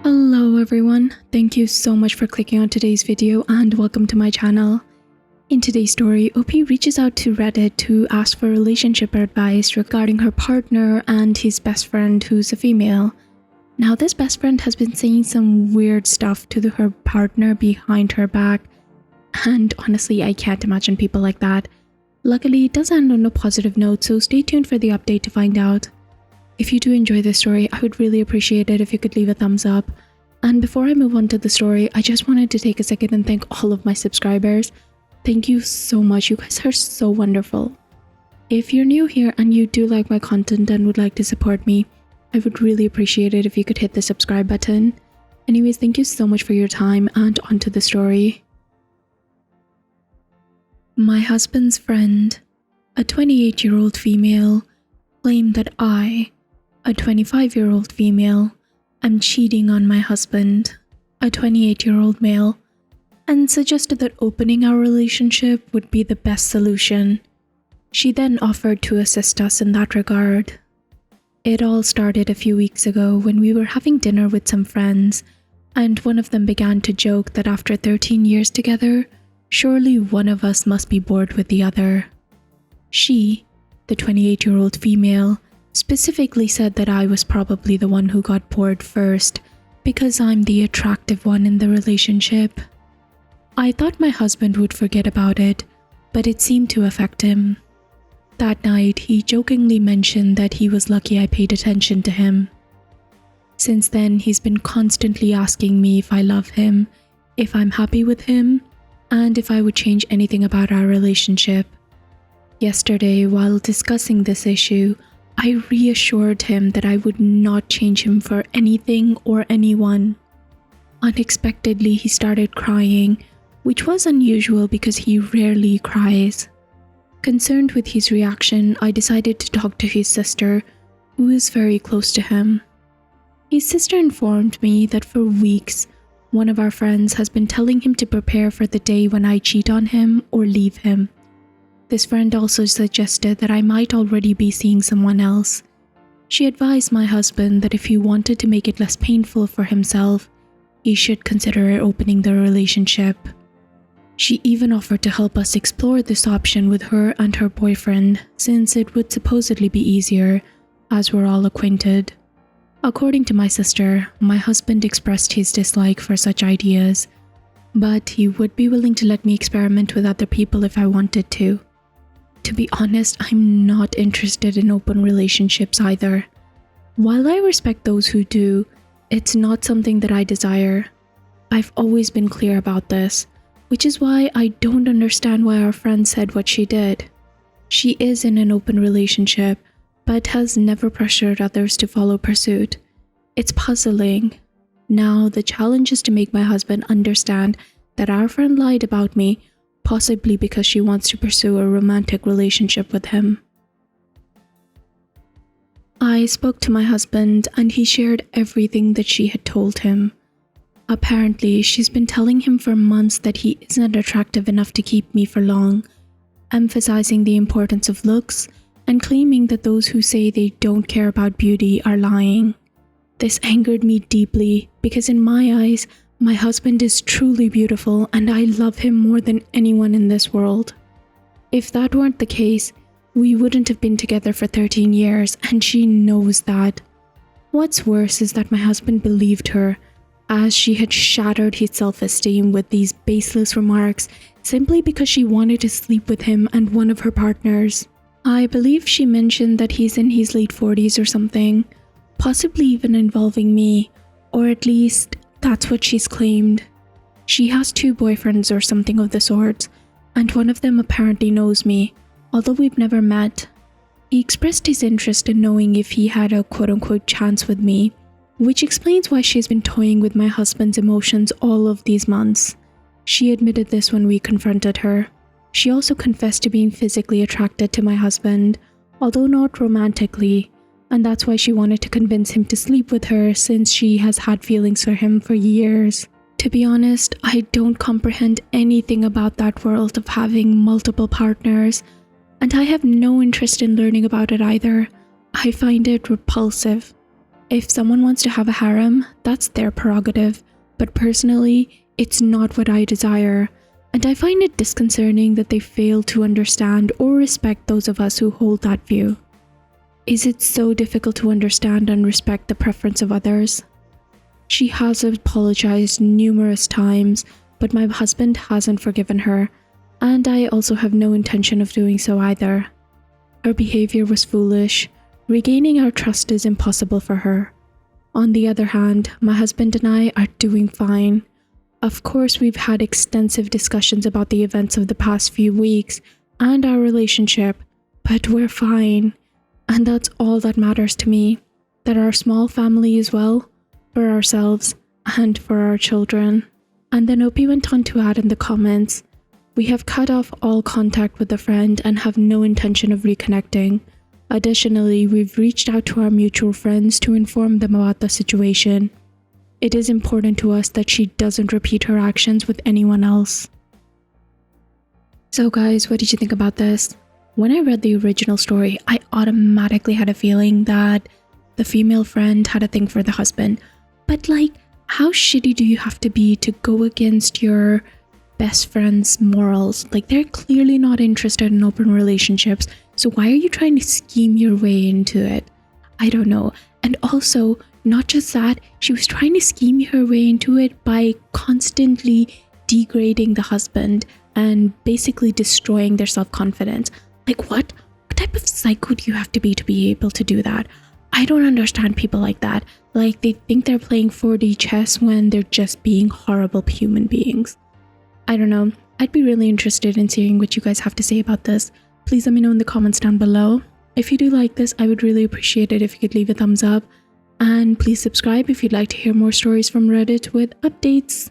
Hello everyone, thank you so much for clicking on today's video and welcome to my channel. In today's story, OP reaches out to Reddit to ask for relationship advice regarding her partner and his best friend who's a female. Now this best friend has been saying some weird stuff to her partner behind her back, and honestly I can't imagine people like that. Luckily it does end on a positive note, so stay tuned for the update to find out. If you do enjoy this story, I would really appreciate it if you could leave a thumbs up. And before I move on to the story, I just wanted to take a second and thank all of my subscribers. Thank you so much, you guys are so wonderful. If you're new here and you do like my content and would like to support me, I would really appreciate it if you could hit the subscribe button. Anyways, thank you so much for your time and on to the story. My husband's friend, a 28-year-old female, claimed that I, a 25-year-old female, am cheating on my husband, a 28-year-old male, and suggested that opening our relationship would be the best solution. She then offered to assist us in that regard. It all started a few weeks ago when we were having dinner with some friends, and one of them began to joke that after 13 years together, surely one of us must be bored with the other. She, the 28-year-old female, specifically said that I was probably the one who got bored first because I'm the attractive one in the relationship. I thought my husband would forget about it, but it seemed to affect him. That night, he jokingly mentioned that he was lucky I paid attention to him. Since then, he's been constantly asking me if I love him, if I'm happy with him, and if I would change anything about our relationship. Yesterday, while discussing this issue, I reassured him that I would not change him for anything or anyone. Unexpectedly, he started crying, which was unusual because he rarely cries. Concerned with his reaction, I decided to talk to his sister, who is very close to him. His sister informed me that for weeks, one of our friends has been telling him to prepare for the day when I cheat on him or leave him. This friend also suggested that I might already be seeing someone else. She advised my husband that if he wanted to make it less painful for himself, he should consider opening the relationship. She even offered to help us explore this option with her and her boyfriend, since it would supposedly be easier, as we're all acquainted. According to my sister, my husband expressed his dislike for such ideas, but he would be willing to let me experiment with other people if I wanted to. To be honest, I'm not interested in open relationships either. While I respect those who do, it's not something that I desire. I've always been clear about this, which is why I don't understand why our friend said what she did. She is in an open relationship, but has never pressured others to follow pursuit. It's puzzling. Now, the challenge is to make my husband understand that our friend lied about me, possibly because she wants to pursue a romantic relationship with him. I spoke to my husband and he shared everything that she had told him. Apparently, she's been telling him for months that he isn't attractive enough to keep me for long, emphasizing the importance of looks and claiming that those who say they don't care about beauty are lying. This angered me deeply because in my eyes, my husband is truly beautiful and I love him more than anyone in this world. If that weren't the case, we wouldn't have been together for 13 years and she knows that. What's worse is that my husband believed her, as she had shattered his self-esteem with these baseless remarks simply because she wanted to sleep with him and one of her partners. I believe she mentioned that he's in his late 40s or something, possibly even involving me, or at least that's what she's claimed. She has 2 boyfriends or something of the sort, and one of them apparently knows me, although we've never met. He expressed his interest in knowing if he had a quote-unquote chance with me, which explains why she's been toying with my husband's emotions all of these months. She admitted this when we confronted her. She also confessed to being physically attracted to my husband, although not romantically, and that's why she wanted to convince him to sleep with her since she has had feelings for him for years. To be honest, I don't comprehend anything about that world of having multiple partners, and I have no interest in learning about it either. I find it repulsive. If someone wants to have a harem, that's their prerogative, but personally, it's not what I desire, and I find it disconcerting that they fail to understand or respect those of us who hold that view. Is it so difficult to understand and respect the preference of others? She has apologized numerous times, but my husband hasn't forgiven her, and I also have no intention of doing so either. Her behavior was foolish. Regaining our trust is impossible for her. On the other hand, my husband and I are doing fine. Of course, we've had extensive discussions about the events of the past few weeks and our relationship, but we're fine. And that's all that matters to me, that our small family is well, for ourselves and for our children. And then Opie went on to add in the comments, "We have cut off all contact with the friend and have no intention of reconnecting. Additionally, we've reached out to our mutual friends to inform them about the situation. It is important to us that she doesn't repeat her actions with anyone else." So guys, what did you think about this? When I read the original story, I automatically had a feeling that the female friend had a thing for the husband. But like, how shitty do you have to be to go against your best friend's morals? Like, they're clearly not interested in open relationships, so why are you trying to scheme your way into it? I don't know. And also, not just that, she was trying to scheme her way into it by constantly degrading the husband and basically destroying their self-confidence. Like, what type of psycho do you have to be able to do that? I don't understand people like that. Like, they think they're playing 4D chess when they're just being horrible human beings. I don't know. I'd be really interested in seeing what you guys have to say about this. Please let me know in the comments down below. If you do like this, I would really appreciate it if you could leave a thumbs up. And please subscribe if you'd like to hear more stories from Reddit with updates.